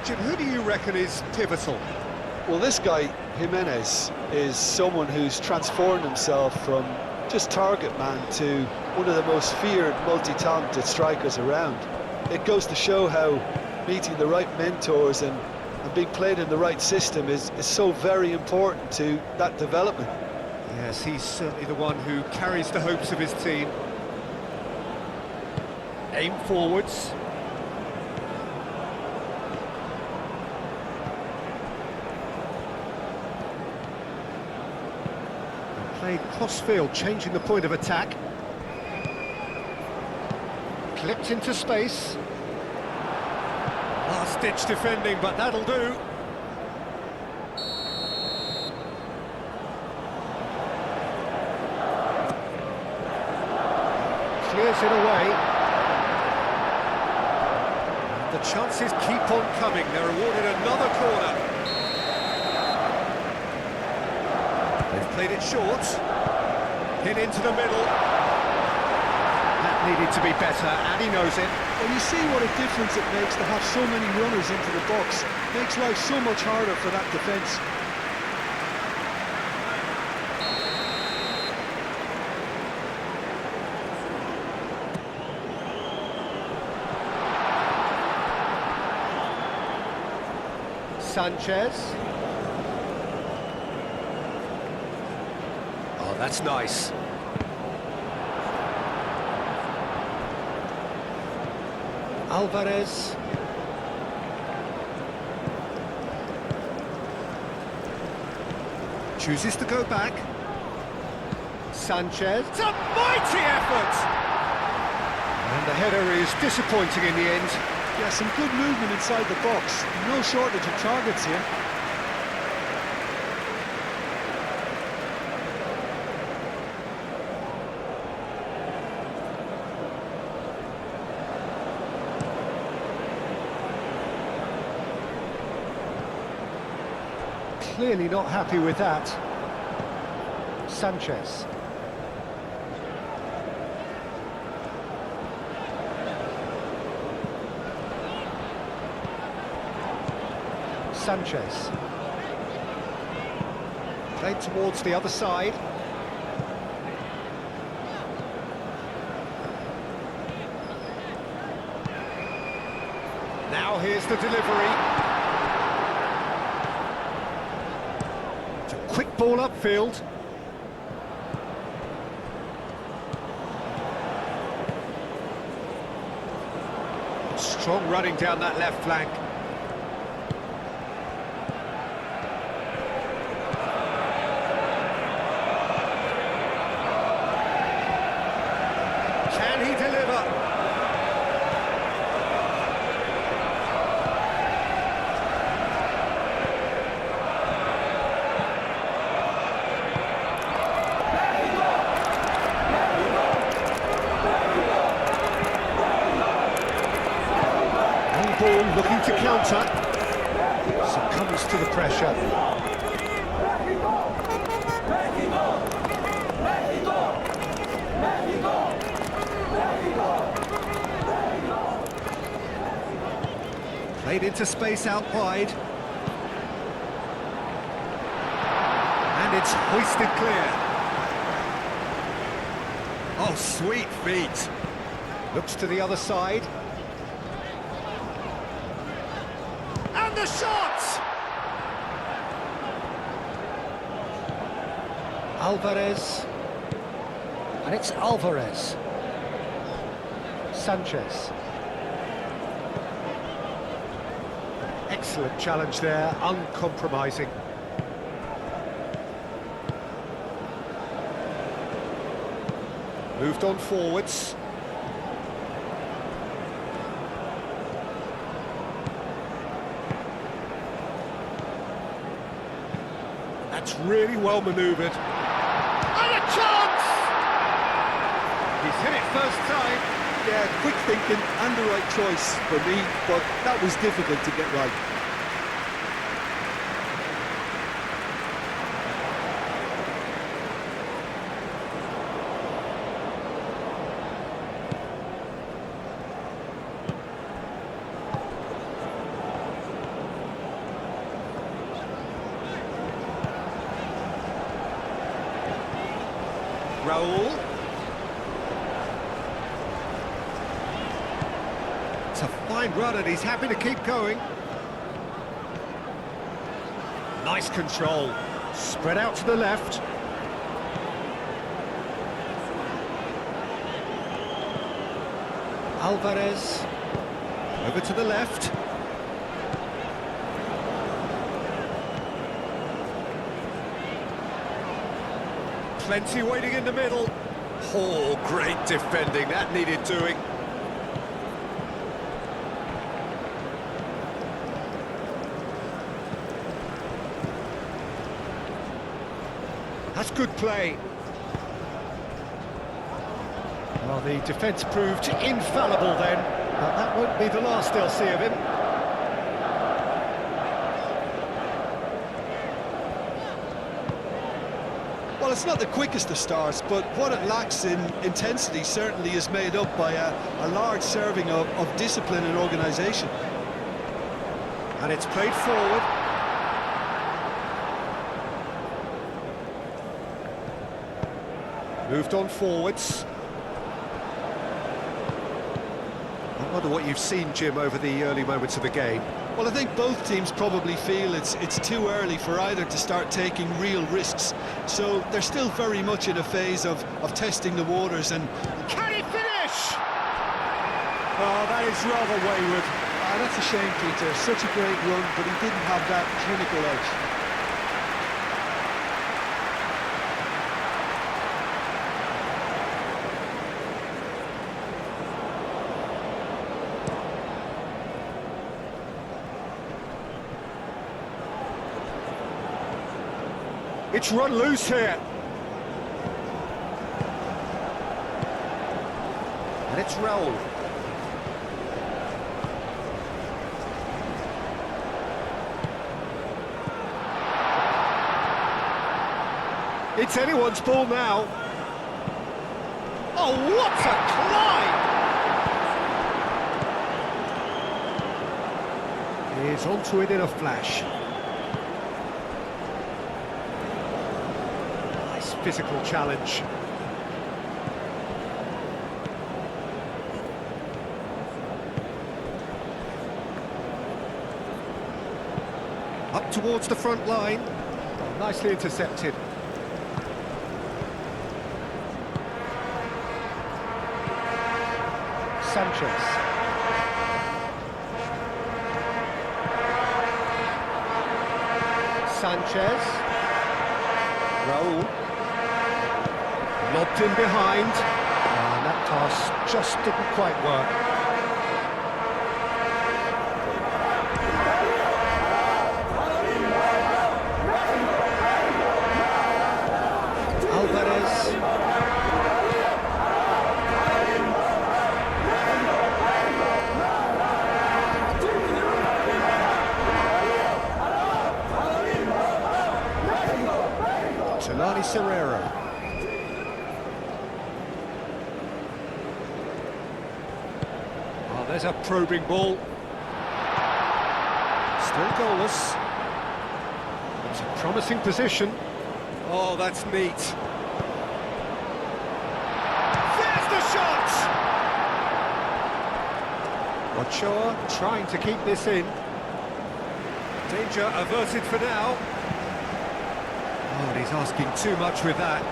Jim, who do you reckon is pivotal? Well, this guy, Jimenez, is someone who's transformed himself from just target man to one of the most feared, multi-talented strikers around. It goes to show how meeting the right mentors and being played in the right system is so very important to that development. Yes, he's certainly the one who carries the hopes of his team. Aim forwards. Played cross-field, changing the point of attack. Clipped into space. Last-ditch defending, but that'll do. Clears it away. The chances keep on coming. They're awarded another corner. They've played it short. Hit into the middle. That needed to be better, and he knows it. Well, you see what a difference it makes to have so many runners into the box. Makes life so much harder for that defence. Sanchez. Oh, that's nice. Alvarez. Chooses to go back. Sanchez. It's a mighty effort! And the header is disappointing in the end. Yeah, some good movement inside the box. No shortage of targets here. Clearly not happy with that. Sanchez. Sanchez. Played towards the other side. Now here's the delivery. It's a quick ball upfield. Strong running down that left flank. Can he deliver? Long ball looking to counter. Succumbs to the pressure. Played into space out wide. And it's hoisted clear. Oh, sweet feet. Looks to the other side. And the shot! Alvarez. And it's Alvarez. Sanchez. Excellent challenge there, uncompromising. Moved on forwards. That's really well manoeuvred. And a chance! He's hit it first time. Yeah, quick thinking and the right choice for me, but that was difficult to get right. Raul. It's a fine run and he's happy to keep going. Nice control. Spread out to the left. Alvarez. Over to the left. Plenty waiting in the middle. Oh, great defending. That needed doing. That's good play. Well, the defence proved infallible then, but that won't be the last they'll see of him. Well, it's not the quickest of starts, but what it lacks in intensity certainly is made up by a large serving of discipline and organisation. And it's played forward. Moved on forwards. I wonder what you've seen, Jim, over the early moments of the game. Well, I think both teams probably feel it's too early for either to start taking real risks. So they're still very much in a phase of testing the waters and... Can he finish? Oh, that is rather wayward. that's a shame, Peter. Such a great run, but he didn't have that clinical edge. It's run loose here. And it's Raul. It's anyone's ball now. Oh, what a climb! He's onto it in a flash. Physical challenge. Up towards the front line. Oh, nicely intercepted. Sanchez. Sanchez. Raul. Lobbed in behind, and that pass just didn't quite work. Alvarez. Solani Serrero. There's a probing ball. Still goalless. It's a promising position. Oh, that's neat. There's the shot! Ochoa trying to keep this in. Danger averted for now. Oh, and he's asking too much with that.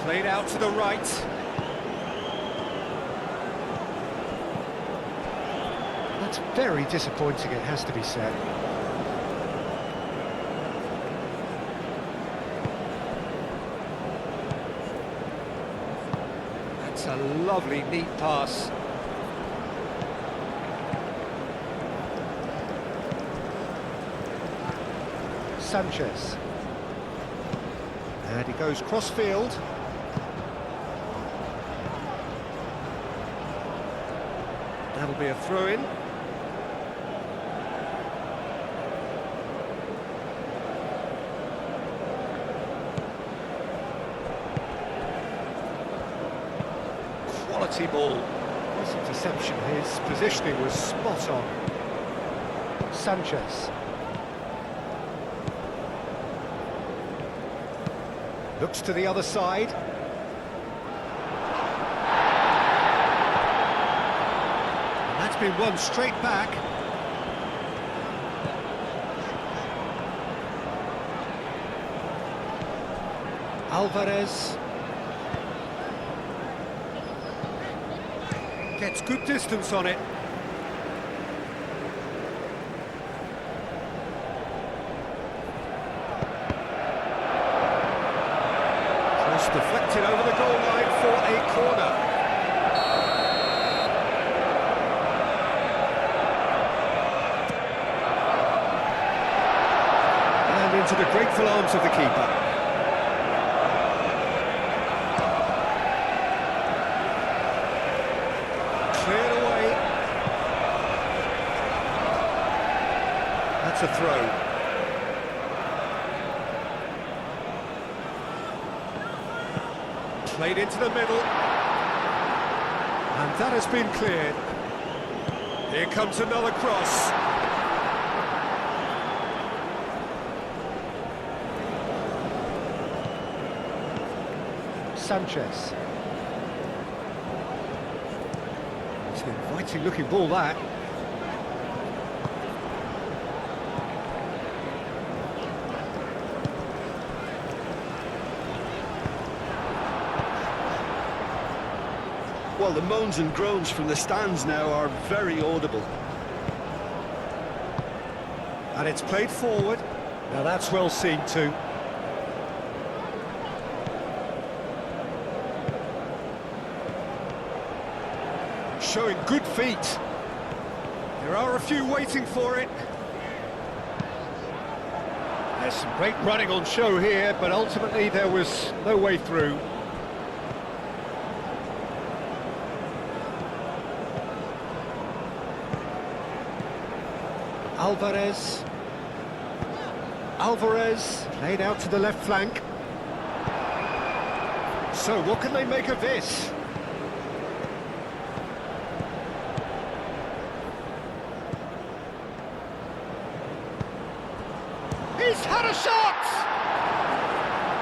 Played out to the right. That's very disappointing, it has to be said. That's a lovely, neat pass. Sanchez. And he goes cross-field. That'll be a throw-in. quality ball. Nice interception, his positioning was spot on. Sanchez. Looks to the other side. And that's been won straight back. Alvarez. Gets good distance on it. Cross deflected over the goal line for a corner. And into the grateful arms of the keeper. Cleared away. That's a throw. Played into the middle. And that has been cleared. Here comes another cross. Sanchez. It's an inviting looking ball, that. Well, the moans and groans from the stands now are very audible. And it's played forward. Now that's well seen too. Showing good feet. There are a few waiting for it. There's some great running on show here, but ultimately there was no way through. Alvarez played out to the left flank. So what can they make of this? He's had a shot!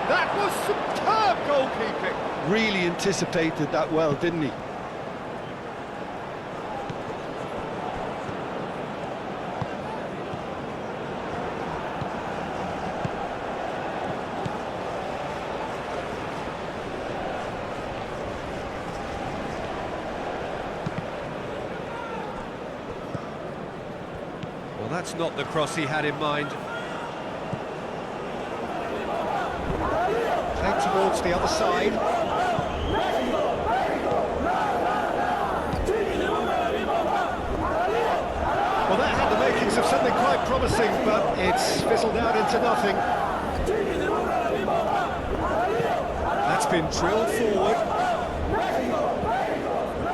That was superb goalkeeping. Really anticipated that well, didn't he? Well, that's not the cross he had in mind. Played towards the other side. Well, that had the makings of something quite promising, but it's fizzled out into nothing. That's been drilled forward.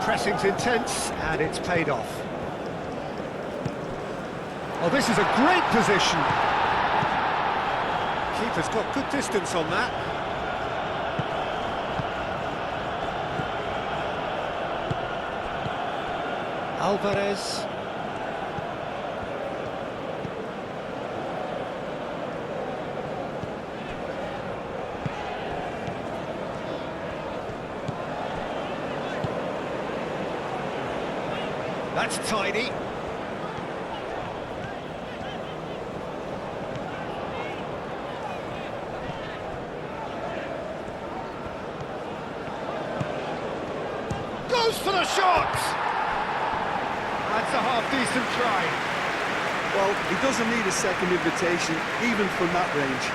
Pressing's intense, and it's paid off. Oh, this is a great position. Keeper's got good distance on that. Alvarez. That's tidy. Goes for the shot! That's a half-decent try. Well, he doesn't need a second invitation, even from that range.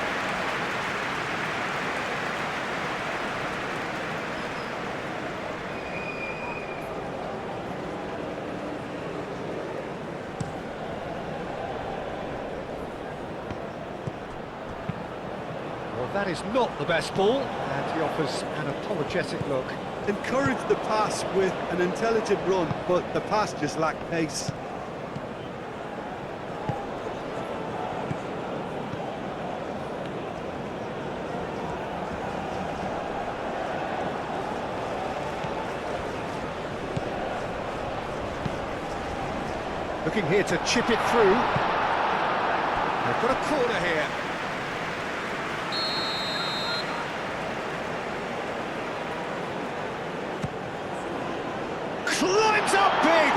Well, that is not the best ball, and he offers an apologetic look. Encouraged the pass with an intelligent run, but the pass just lacked pace. looking here to chip it through. They've got a corner here. Climbs up big!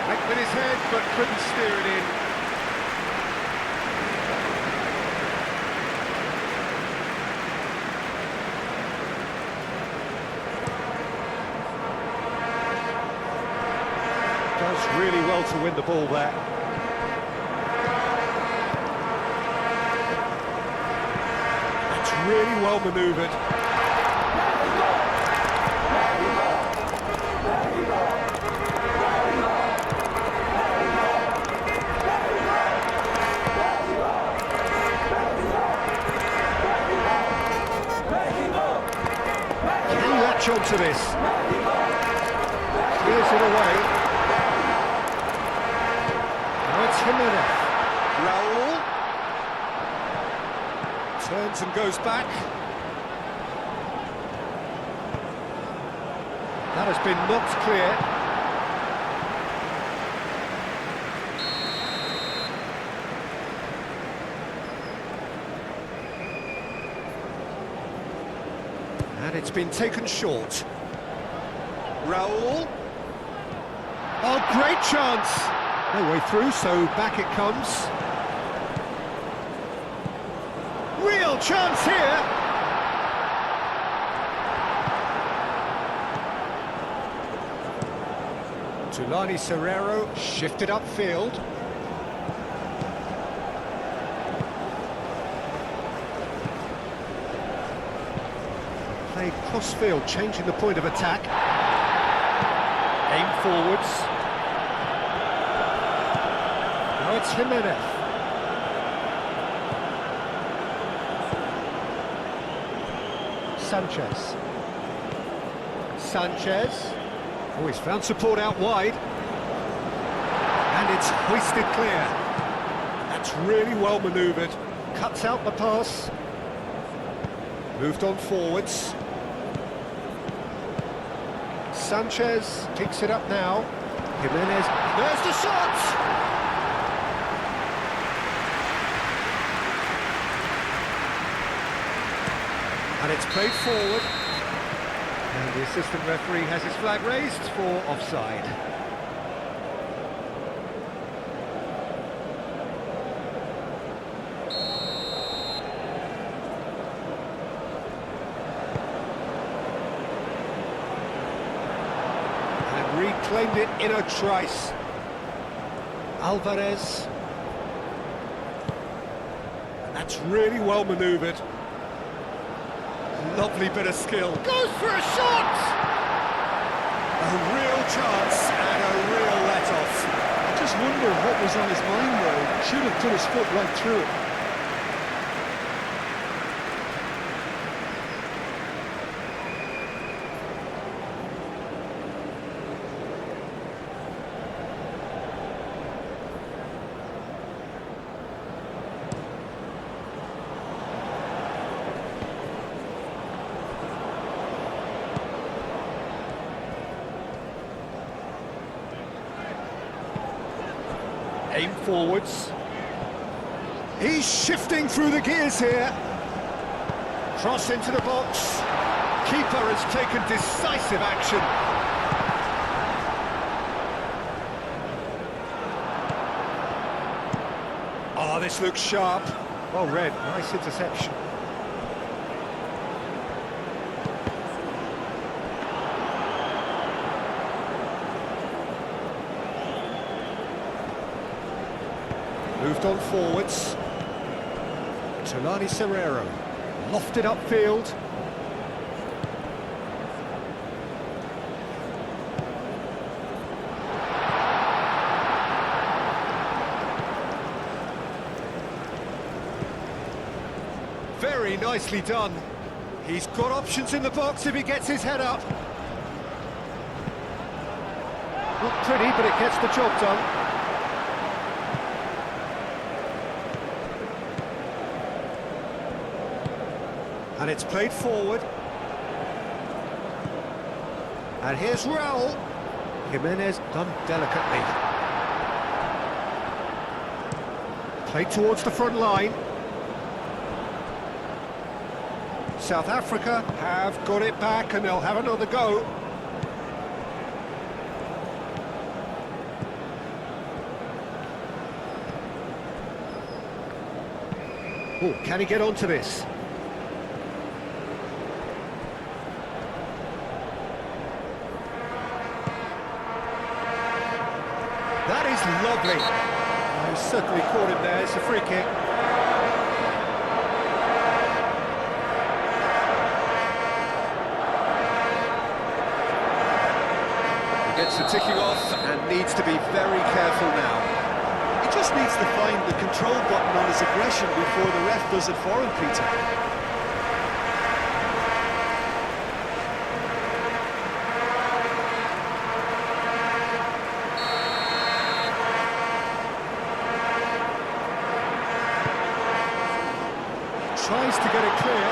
Went with his head, but couldn't steer it in. Does really well to win the ball there. That's really well manoeuvred. Can you latch on to this? Clears it away. Jimenez. Raul turns and goes back. That has been knocked clear. And it's been taken short. Raul. Oh, great chance! No way through, so back it comes. Real chance here! Tulani Serrero shifted upfield. Played cross-field, changing the point of attack. Aim forwards. Now it's Jimenez. Sanchez. Oh, he's found support out wide. And it's hoisted clear. That's really well manoeuvred. Cuts out the pass. Moved on forwards. Sanchez picks it up now. Jimenez. There's the shot! And it's played forward. And the assistant referee has his flag raised for offside. And reclaimed it in a trice. Alvarez. And that's really well manoeuvred. Lovely bit of skill. Goes for a shot! A real chance and a real let-off. I just wonder what was on his mind there. Should have put his foot right through it. Aim forwards. He's shifting through the gears here. Cross into the box. Keeper has taken decisive action. Oh, this looks sharp. Well read, nice interception. Moved on forwards. Tulani Serrero, lofted upfield. Very nicely done. He's got options in the box if he gets his head up. Not pretty, but it gets the job done. And it's played forward. And here's Raul. Jimenez done delicately. Played towards the front line. South Africa have got it back and they'll have another go. Oh, can he get onto this? That is lovely. Oh, he's certainly caught him there. It's a free kick. He gets the ticking off and needs to be very careful now. He just needs to find the control button on his aggression before the ref does it for him, Peter. Tries to get it clear.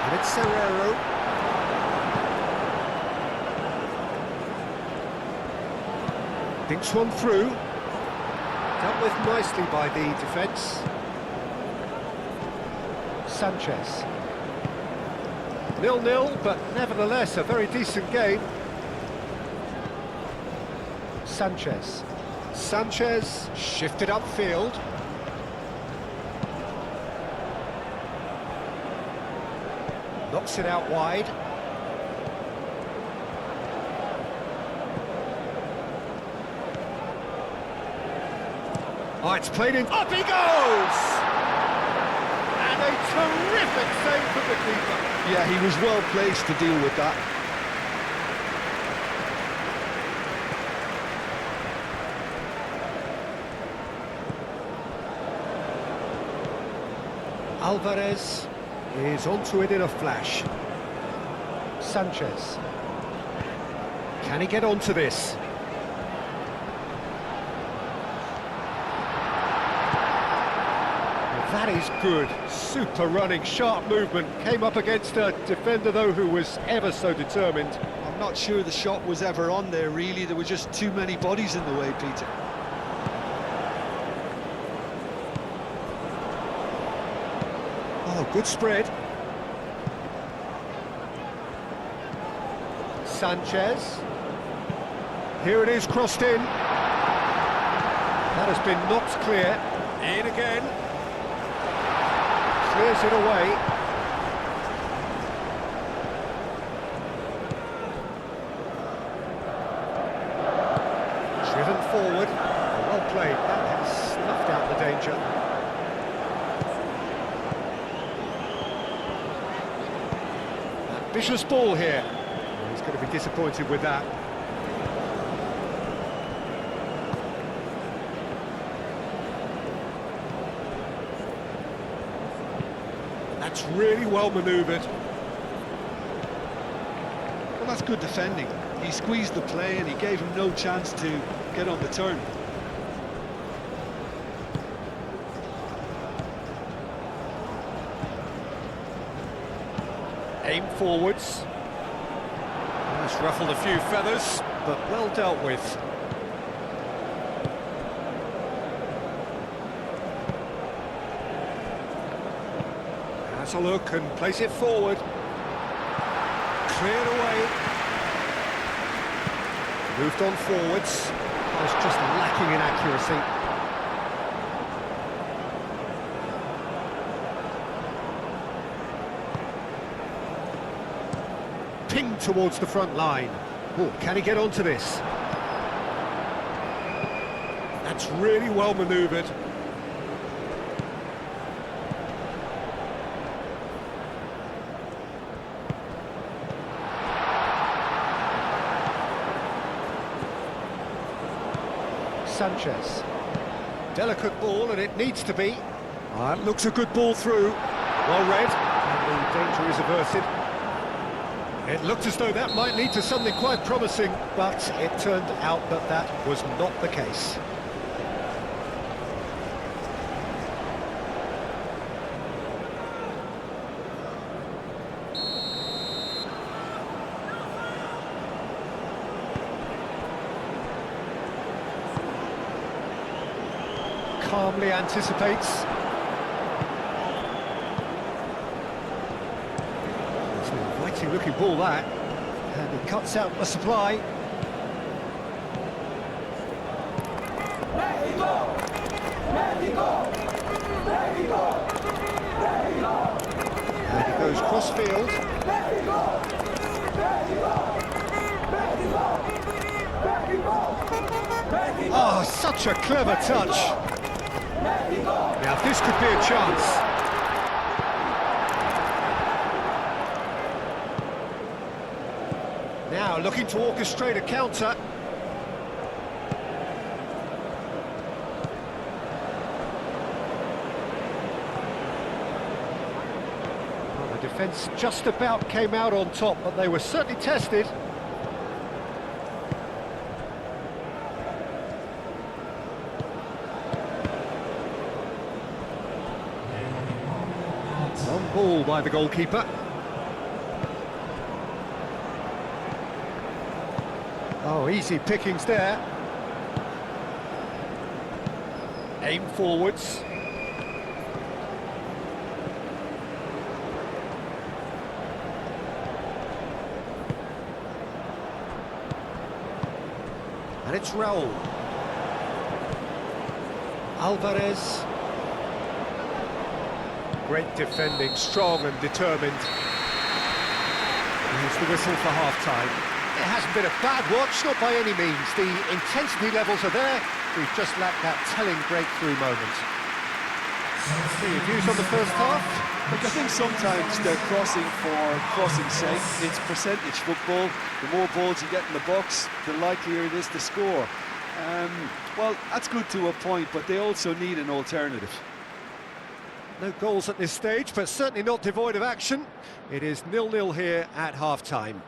And it's Serrero. Thinks one through. Dealt with nicely by the defence. Sanchez. 0-0, but nevertheless a very decent game. Sanchez. Sanchez shifted upfield. Knocks it out wide. Oh, it's played in. Up he goes! And a terrific save from the keeper. Yeah, he was well placed to deal with that. Alvarez is onto it in a flash. Sanchez. Can he get onto this? That is good. Super running, sharp movement. Came up against a defender, though, who was ever so determined. I'm not sure the shot was ever on there, really. There were just too many bodies in the way, Peter. Oh, good spread. Sanchez. Here it is, crossed in. That has been knocked clear. In again. Clears it away. Driven forward. Well played. That has snuffed out the danger. Ambitious ball here. He's going to be disappointed with that. That's really well manoeuvred. Well, that's good defending. He squeezed the play and he gave him no chance to get on the turn. Aim forwards. That's ruffled a few feathers, but well dealt with. Has a look and plays it forward. Cleared away. Moved on forwards. Was just lacking in accuracy. Pinged towards the front line. Oh, can he get onto this? That's really well manoeuvred. Sanchez. Delicate ball, and it needs to be. It looks a good ball through. Well read, and the danger is averted. It looked as though that might lead to something quite promising, but it turned out that that was not the case. calmly anticipates. It's an inviting looking ball, that. And he cuts out the supply. Mexico! Mexico! Mexico! Mexico! And he goes cross-field. Mexico! Mexico! Mexico! Mexico! Oh, such a clever touch. Now, this could be a chance. Now, looking to orchestrate a counter. Well, the defence just about came out on top, but they were certainly tested. Long ball by the goalkeeper. Oh, easy pickings there. Aim forwards. And it's Raul. Alvarez. Great defending, strong and determined. Here's the whistle for half-time. It hasn't been a bad watch, not by any means. The intensity levels are there. We've just lacked that telling breakthrough moment. Your views on the first half? Look, I think sometimes they're crossing for crossing's sake. It's percentage football. The more balls you get in the box, the likelier it is to score. Well, that's good to a point, but they also need an alternative. No goals at this stage, but certainly not devoid of action. It is 0-0 here at half-time.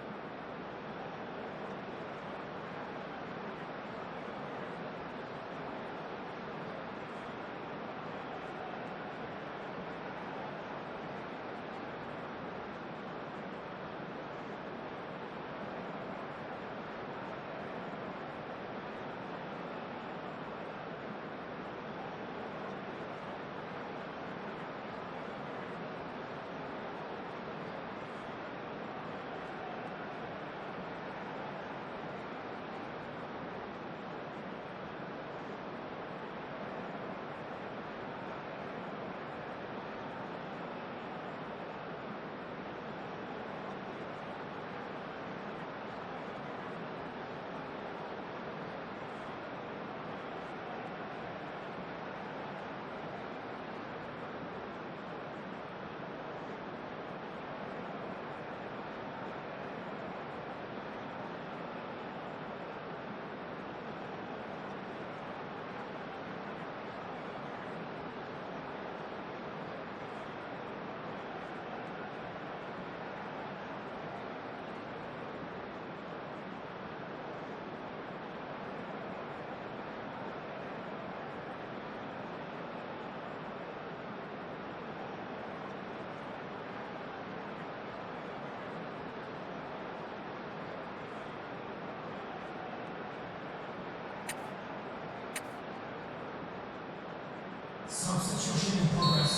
Substitution in progress.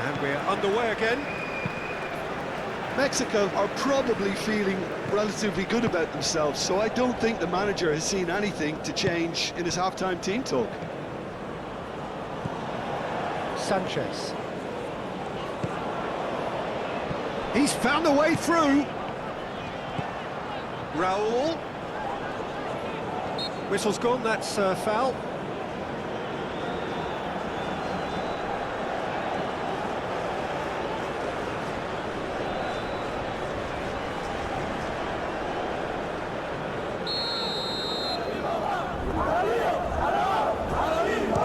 And we're underway again. Mexico are probably feeling relatively good about themselves, so I don't think the manager has seen anything to change in his half-time team talk. Sanchez. He's found a way through. Raul. Whistle's gone, that's foul.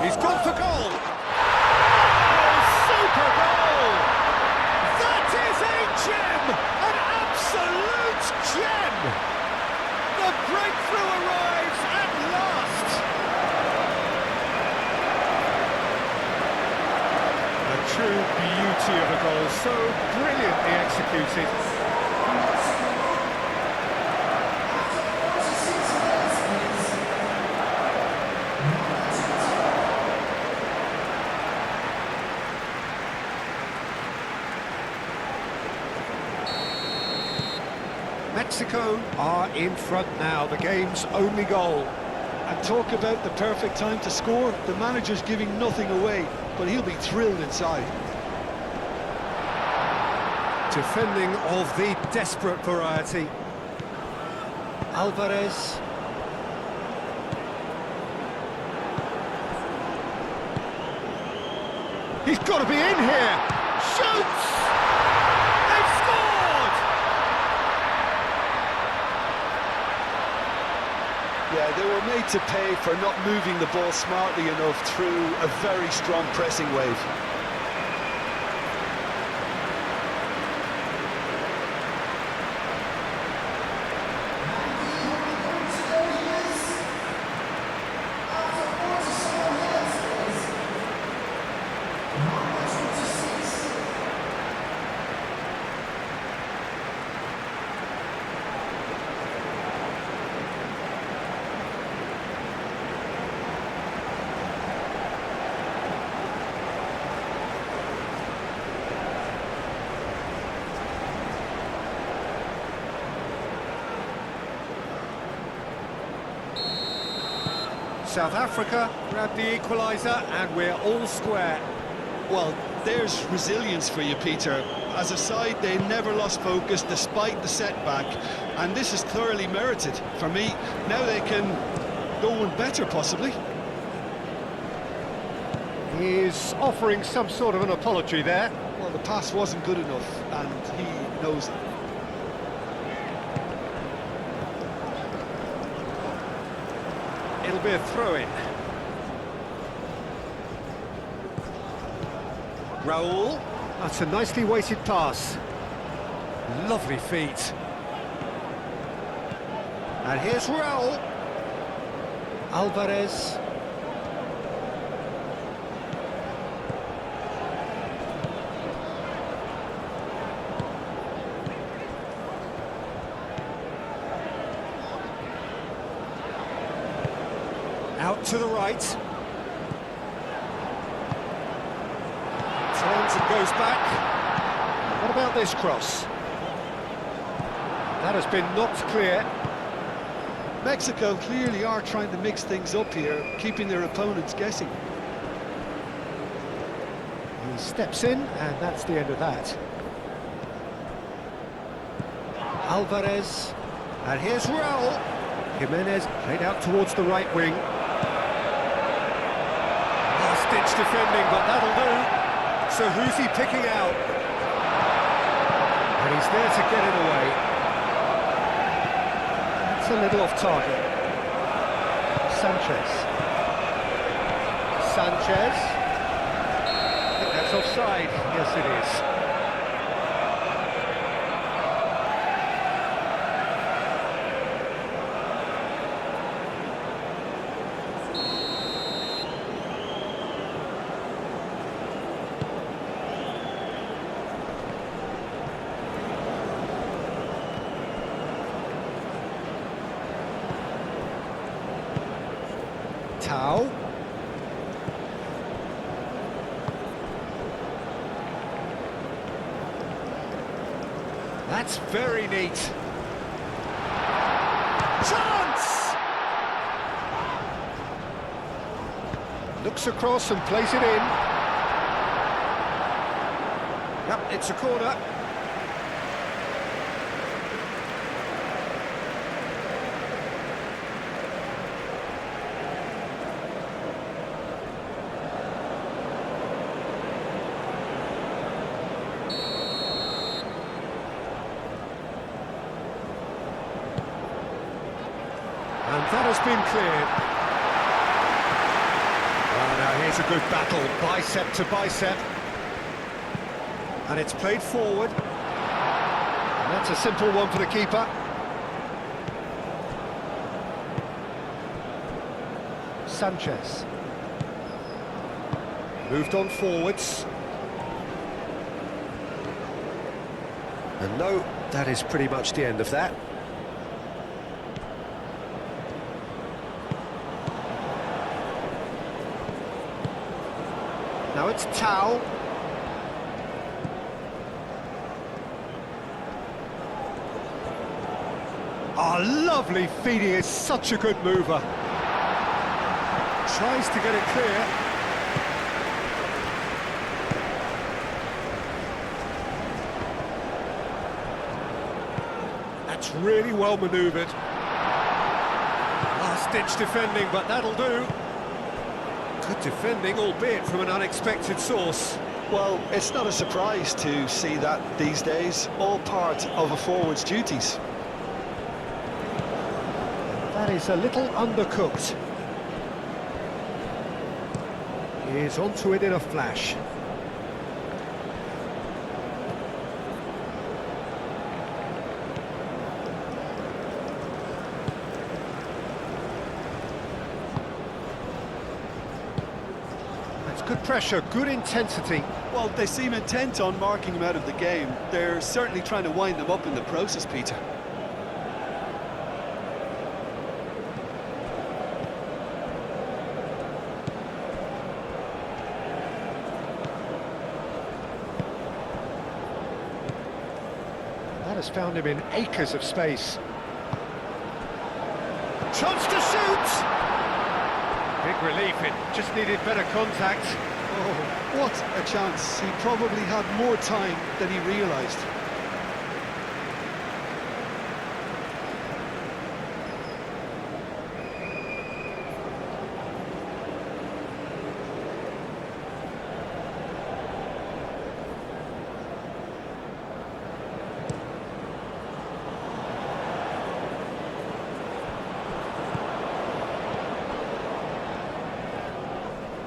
He's gone for goal. Oh, super goal! That is a gem! An absolute gem! The breakthrough arrives at last! A true beauty of a goal, so brilliantly executed. Mexico are in front now, the game's only goal. And talk about the perfect time to score. The manager's giving nothing away, but he'll be thrilled inside. Defending of the desperate variety. Alvarez. He's got to be in here. Shoots! They've scored! Yeah, they were made to pay for not moving the ball smartly enough through a very strong pressing wave. South Africa grab the equaliser and we're all square. Well, there's resilience for you, Peter. As a side, they never lost focus despite the setback, and this is thoroughly merited. For me, now they can go one better, possibly. He's offering some sort of an apology there. Well, the pass wasn't good enough, and he knows it. It'll be a throw-in. Raul. That's a nicely weighted pass. Lovely feet. And here's Raul. Alvarez. Out to the right. Turns and goes back. What about this cross? That has been knocked clear. Mexico clearly are trying to mix things up here, keeping their opponents guessing. He steps in, and that's the end of that. Alvarez. And here's Raul. Jimenez played out towards the right wing. Last-ditch defending, but that'll do. So who's he picking out? And he's there to get it away. It's a little off target. Sanchez. Sanchez. I think that's offside. Yes, it is. Tau. That's very neat. Chance! Looks across and plays it in. Yep, it's a corner. And that has been cleared. Oh, now here's a good battle, bicep to bicep. And it's played forward. And that's a simple one for the keeper. Sanchez. Moved on forwards. And no, that is pretty much the end of that. Now it's Tau. lovely feed, he is such a good mover. Tries to get it clear. That's really well manoeuvred. Last-ditch defending, but that'll do. Good defending, albeit from an unexpected source. Well, it's not a surprise to see that these days, all part of a forward's duties. That is a little undercooked. He is onto it in a flash. That's good pressure, good intensity. Well, they seem intent on marking him out of the game. They're certainly trying to wind him up in the process, Peter. That has found him in acres of space. Chance to shoot! Big relief, it just needed better contact. Oh, what a chance. He probably had more time than he realised.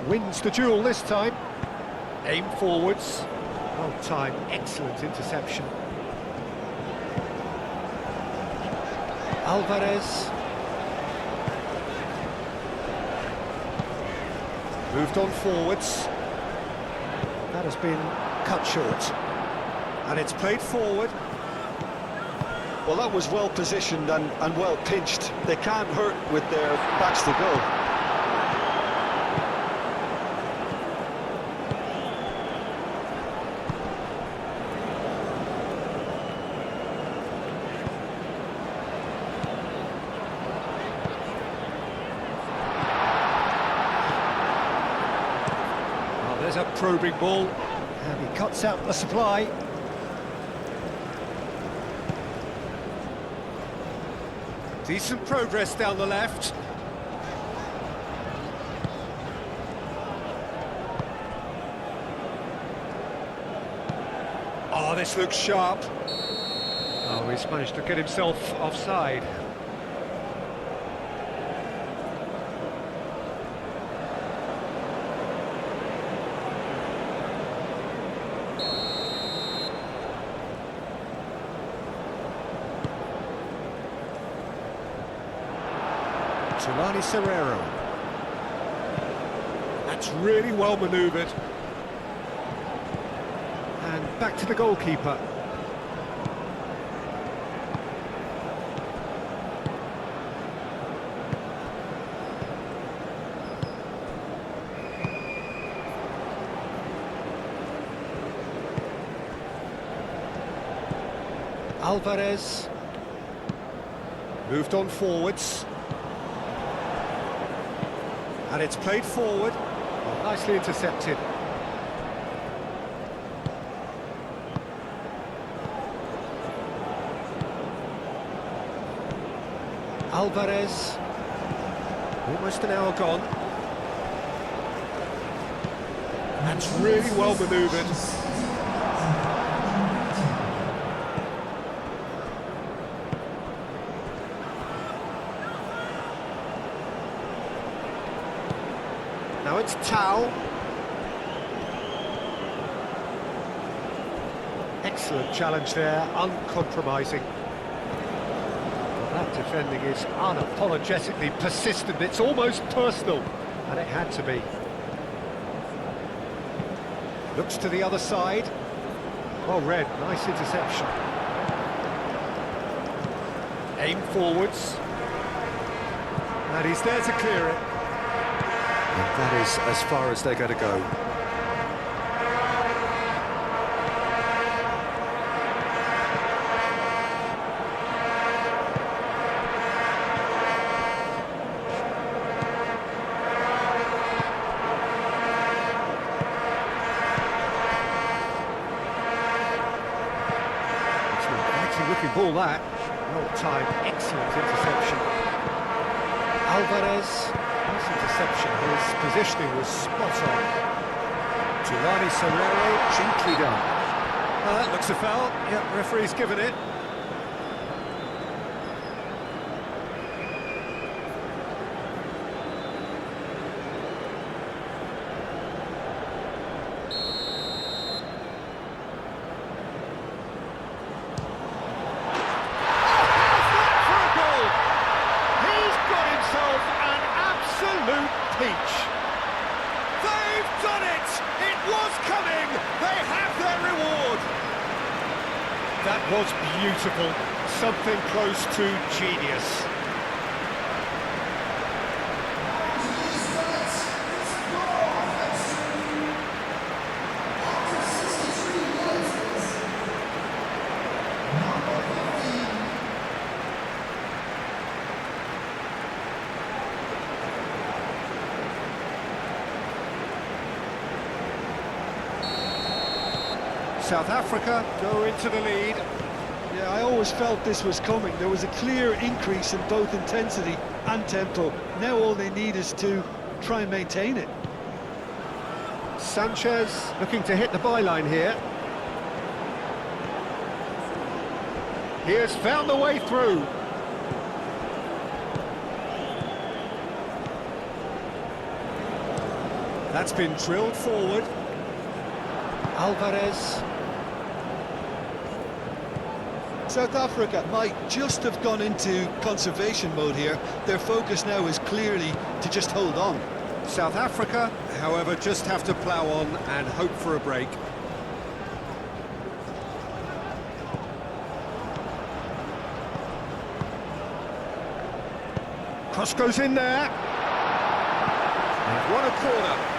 Wins the duel this time. Aim forwards. Well timed, excellent interception. Alvarez. Moved on forwards. That has been cut short. And it's played forward. Well, that was well positioned and well pinched. They can't hurt with their backs to goal. There's a probing ball, and he cuts out the supply. Decent progress down the left. Oh, this looks sharp. Oh, he's managed to get himself offside. Solani Serrero. That's really well manoeuvred. And back to the goalkeeper. Alvarez. Moved on forwards. And it's played forward. Well, nicely intercepted. Alvarez. Almost an hour gone. That's really well manoeuvred. Now it's Tau. Excellent challenge there, uncompromising. Well, that defending is unapologetically persistent, it's almost personal, and it had to be. Looks to the other side. Well read, nice interception. Aim forwards. And he's there to clear it. And that is as far as they're going to go. call that. Well timed, excellent interception. Alvarez, nice interception. His positioning was spot on. Tulani Serrero, Gently done. that looks a foul. Yep, referee's given it. Peach. They've done it! It was coming! They have their reward! That was beautiful. Something close to genius. South Africa go into the lead. Yeah, I always felt this was coming. There was a clear increase in both intensity and tempo. Now all they need is to try and maintain it. Sanchez looking to hit the byline here. He has found the way through. That's been drilled forward. Alvarez. South Africa might just have gone into conservation mode here. Their focus now is clearly to just hold on. South Africa, however, just have to plough on and hope for a break. Cross goes in there. They've won a corner.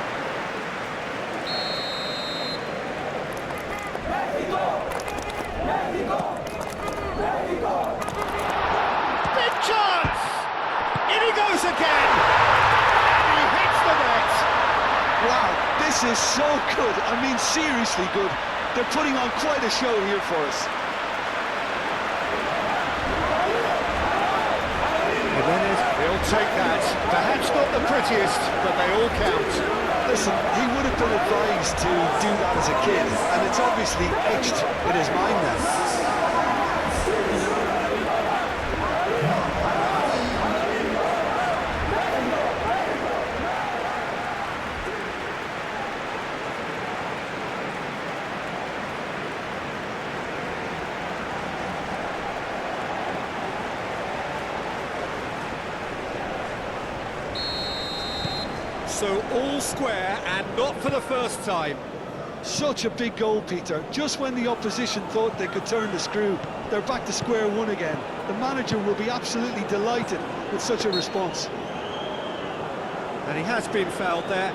Big chance! In he goes again! And he hits the net! Wow, this is so good. I mean, seriously good. They're putting on quite a show here for us. He'll take that. Perhaps not the prettiest, but they all count. Listen, he would have been advised to do that as a kid, and it's obviously etched in his mind now. So all square, and not for the first time. Such a big goal, Peter. Just when the opposition thought they could turn the screw, they're back to square one again. The manager will be absolutely delighted with such a response. And he has been fouled there.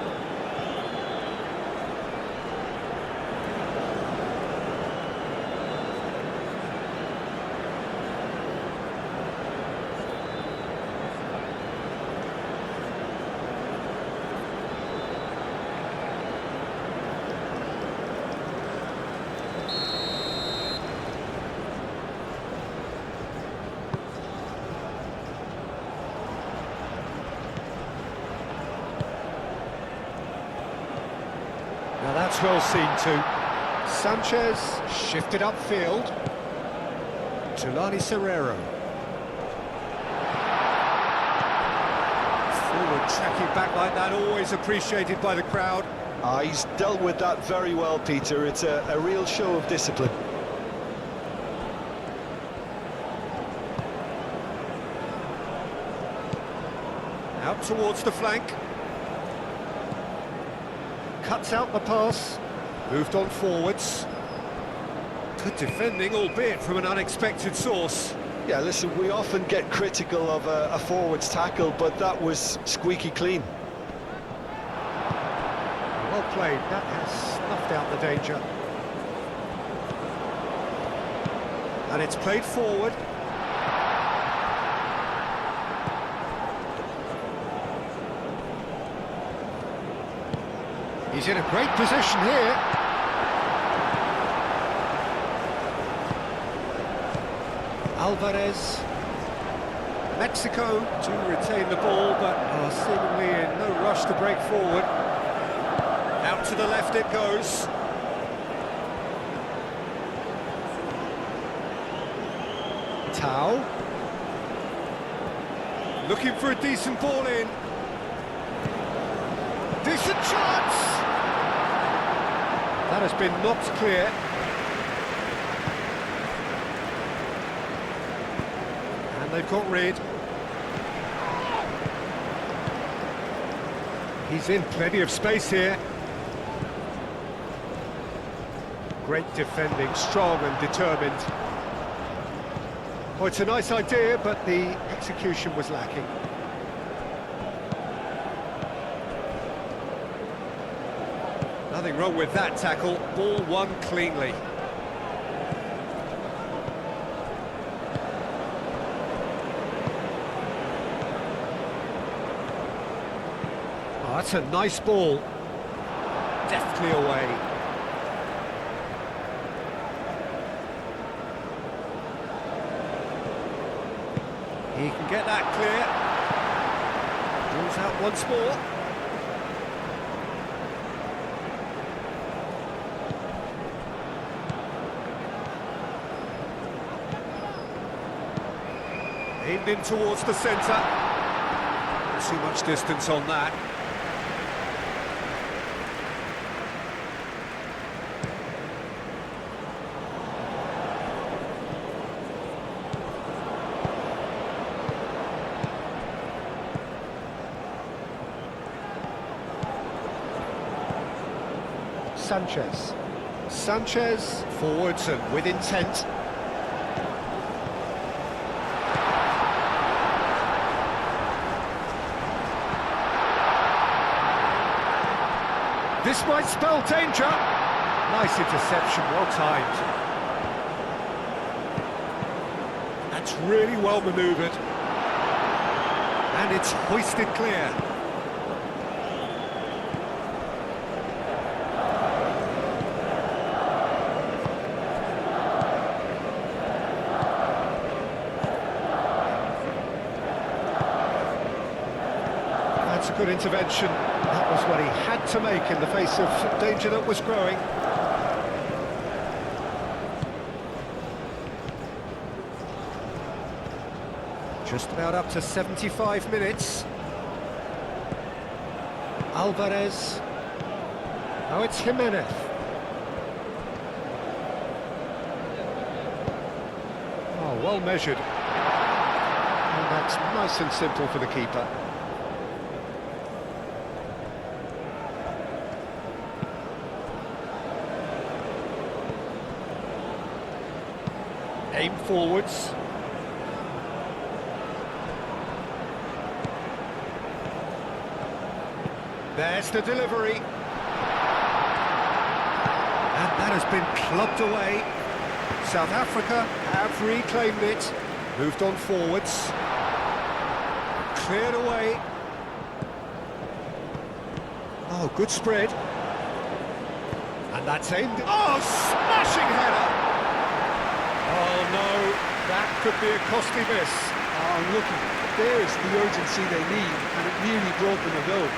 Now that's well seen too. Sanchez shifted upfield. Tulani Serrero. Forward tracking back like that, always appreciated by the crowd. He's dealt with that very well, Peter. It's a real show of discipline. Out towards the flank. Cuts out the pass. Moved on forwards. Good defending, albeit from an unexpected source. Yeah, listen, we often get critical of a forward's tackle, but that was squeaky clean. Well played, that has snuffed out the danger. And it's played forward. He's in a great position here. Alvarez. Mexico to retain the ball, but are seemingly in no rush to break forward. Out to the left it goes. Tau. Looking for a decent ball in. Decent chance! That has been knocked clear. And they've got rid. He's in plenty of space here. Great defending, strong and determined. Oh, it's a nice idea, but the execution was lacking. Nothing wrong with that tackle. Ball won cleanly. Oh, that's a nice ball. Deftly away. He can get that clear. Draws out once more. Aimed in towards the centre. Too much distance on that. Sanchez forwards and with intent. This might spell danger. Nice interception, well timed. That's really well manoeuvred. And it's hoisted clear. That's a good intervention. That was what he had to make in the face of danger that was growing. Just about up to 75 minutes. Alvarez. Now it's Jimenez. Oh, well measured. And that's nice and simple for the keeper. Aim forwards. There's the delivery. And that has been clubbed away. South Africa have reclaimed it. Moved on forwards. Cleared away. Oh, good spread. And that's aimed. Oh, smashing header! Oh no, that could be a costly miss. Oh, look, there's the urgency they need, and it nearly brought them a goal.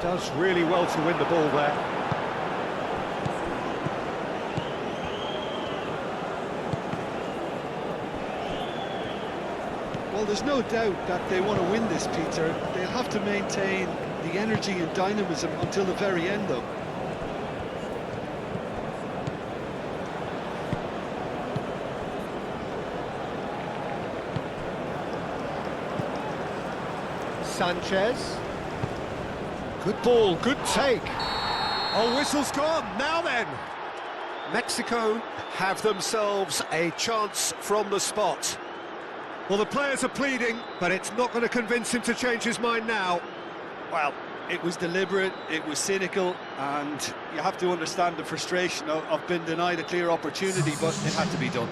Does really well to win the ball there. Well, there's no doubt that they want to win this, Peter. They'll have to maintain the energy and dynamism until the very end, though. Sanchez. Good ball, good take. Oh, whistle's gone. Now then. Mexico have themselves a chance from the spot. Well, the players are pleading, but it's not going to convince him to change his mind now. Well, it was deliberate, it was cynical, and you have to understand the frustration of being denied a clear opportunity, but it had to be done.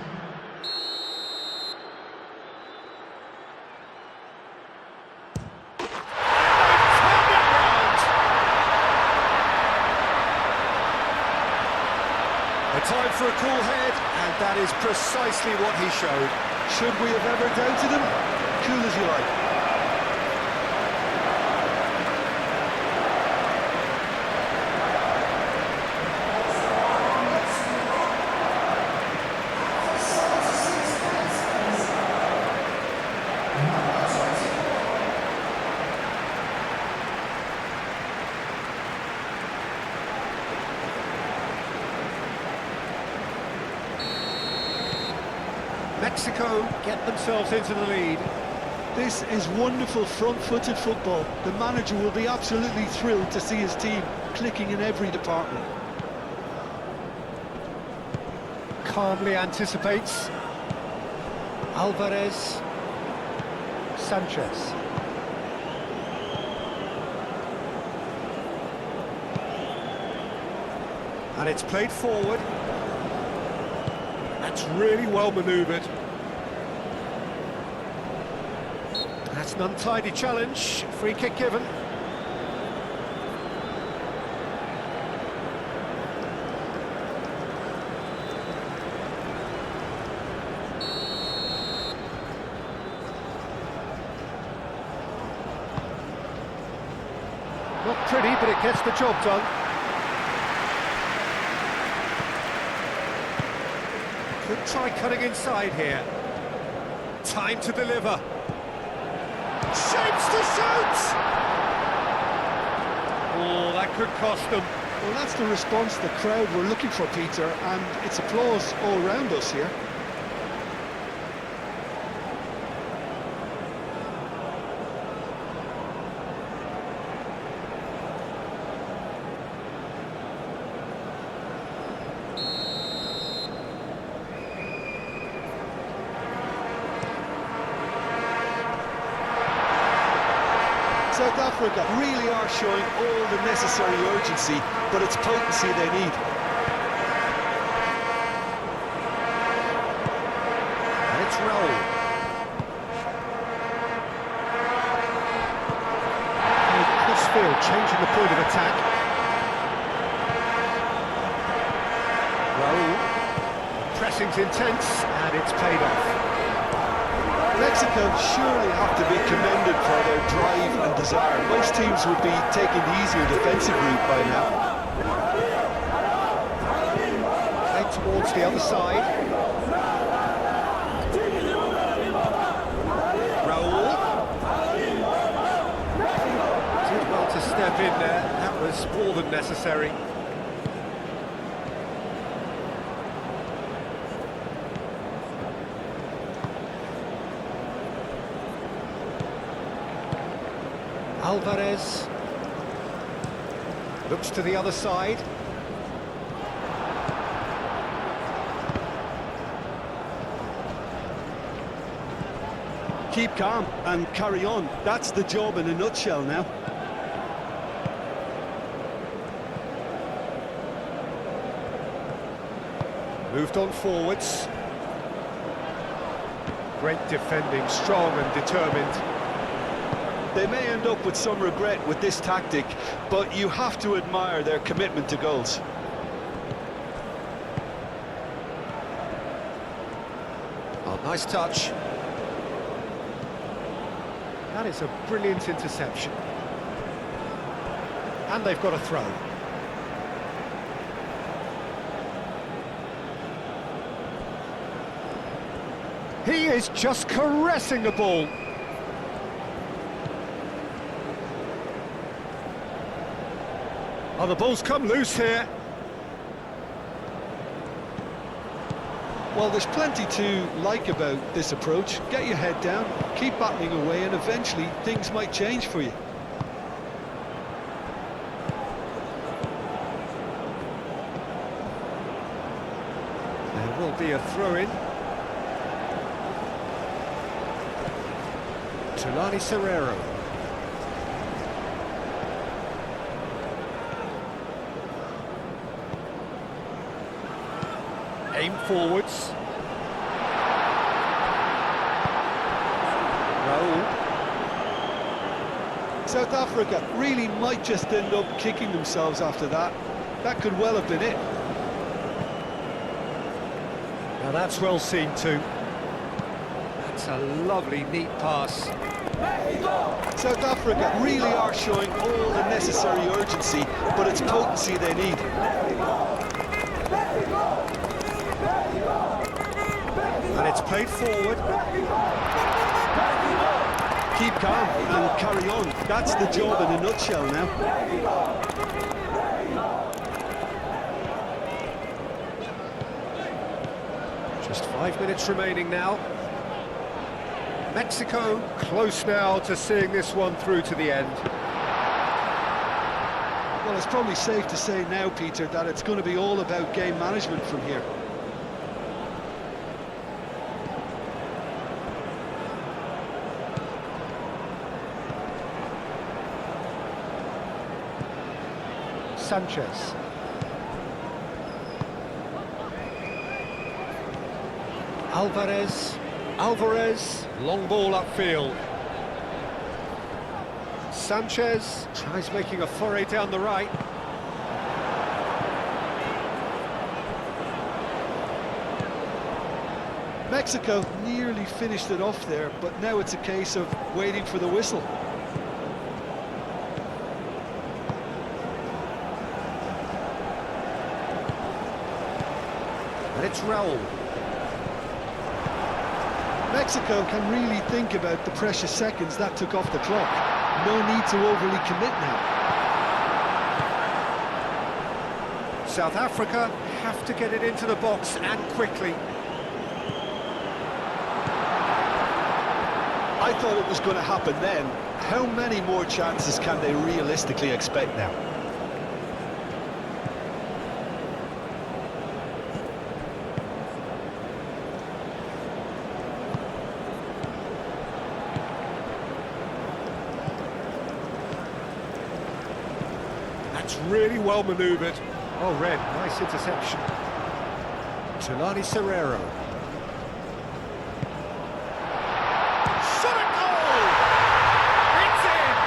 for a cool head, and that is precisely what he showed. Should we have ever doubted him? Cool as you like. Mexico get themselves into the lead. This is wonderful front-footed football. The manager will be absolutely thrilled to see his team clicking in every department. Calmly anticipates. Alvarez. Sanchez. And it's played forward. That's really well manoeuvred. That's an untidy challenge. Free kick given. Not pretty, but it gets the job done. Could try cutting inside here. Time to deliver. Shapes to shoot! Oh, that could cost them. Well, that's the response the crowd were looking for, Peter, and it's applause all round us here. South Africa really are showing all the necessary urgency, but it's potency they need. And it's Raul. Huddersfield changing the point of attack. Raul. Pressing's intense, and it's paid off. Mexico surely have to be commended for their drive and desire. Most teams would be taking the easier defensive route by now. Played towards the other side. Raul. Did well to step in there. That was more than necessary. Alvarez looks to the other side. Keep calm and carry on. That's the job in a nutshell now. Moved on forwards. Great defending, strong and determined. They may end up with some regret with this tactic, but you have to admire their commitment to goals. Oh, nice touch. That is a brilliant interception. And they've got a throw. He is just caressing the ball. Oh, the ball's come loose here. Well, there's plenty to like about this approach. Get your head down, keep battling away, and eventually things might change for you. There will be a throw-in. Tulani Serrero. Aim forwards. Raul. South Africa really might just end up kicking themselves after that. That could well have been it. Now that's well seen too. That's a lovely, neat pass. South Africa really are showing all the necessary urgency, but it's potency they need. And it's played forward. Keep calm and carry on. That's the job in a nutshell now. Just 5 minutes remaining now. Mexico close now to seeing this one through to the end. Well, it's probably safe to say now, Peter, that it's going to be all about game management from here. Sanchez. Alvarez, long ball upfield. Sanchez tries making a foray down the right. Mexico nearly finished it off there, but now it's a case of waiting for the whistle. And it's Raul. Mexico can really think about the precious seconds that took off the clock. No need to overly commit now. South Africa have to get it into the box and quickly. I thought it was going to happen then. How many more chances can they realistically expect now? That's really well manoeuvred. Oh, Red, nice interception. Tulani Serrero. Shot at goal! It's in!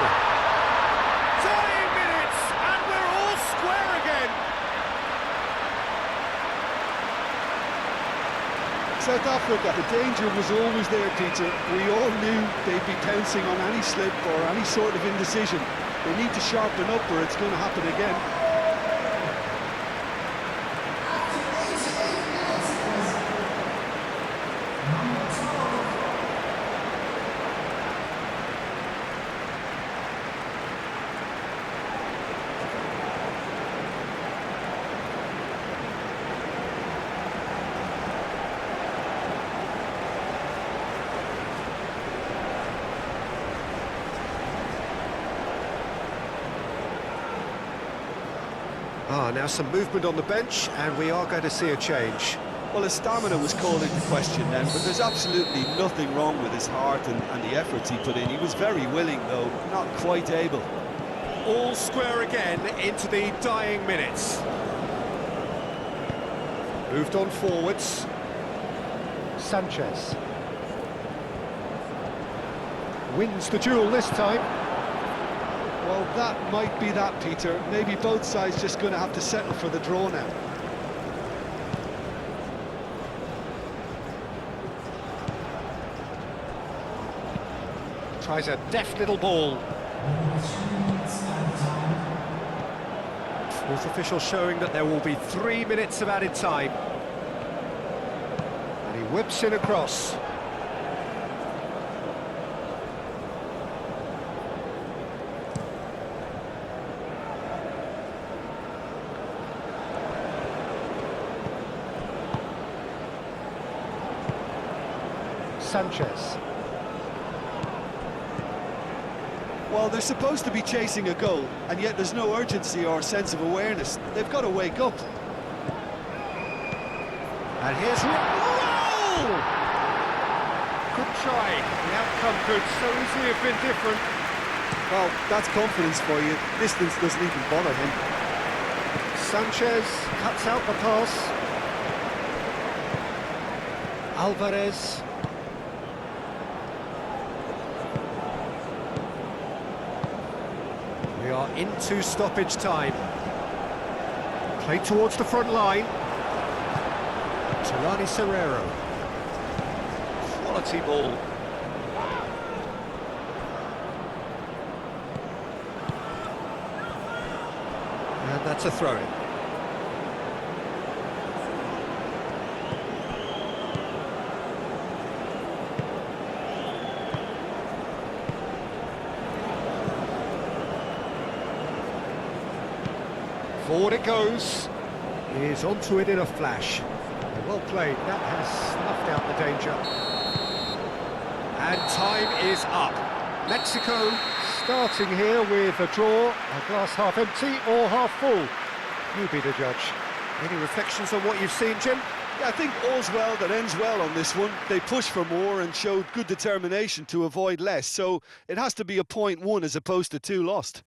Dying minutes, and we're all square again. South Africa, the danger was always there, Peter. We all knew they'd be pouncing on any slip or any sort of indecision. They need to sharpen up or it's going to happen again. Now some movement on the bench, and we are going to see a change. Well, his stamina was called into question then, but there's absolutely nothing wrong with his heart and the efforts he put in. He was very willing, though, not quite able. All square again into the dying minutes. Moved on forwards. Sanchez. Wins the duel this time. Well, that might be that, Peter. Maybe both sides just going to have to settle for the draw now. Tries a deft little ball. Fourth official showing that there will be 3 minutes of added time. And he whips in across. Sanchez. Well, they're supposed to be chasing a goal, and yet there's no urgency or sense of awareness. They've got to wake up. And here's Raul! Good try. The outcome could so easily have been different. Well, that's confidence for you. Distance doesn't even bother him. Sanchez cuts out the pass. Alvarez. We are into stoppage time. Play towards the front line. Tolani Serrero. Quality ball. And that's a throw-in. Forward it goes. He's onto it in a flash. Well played, that has snuffed out the danger. And time is up. Mexico starting here with a draw, a glass half empty or half full. You be the judge. Any reflections on what you've seen, Jim? Yeah, I think all's well that ends well on this one. They pushed for more and showed good determination to avoid less, so it has to be a 0.1 as opposed to 2 lost.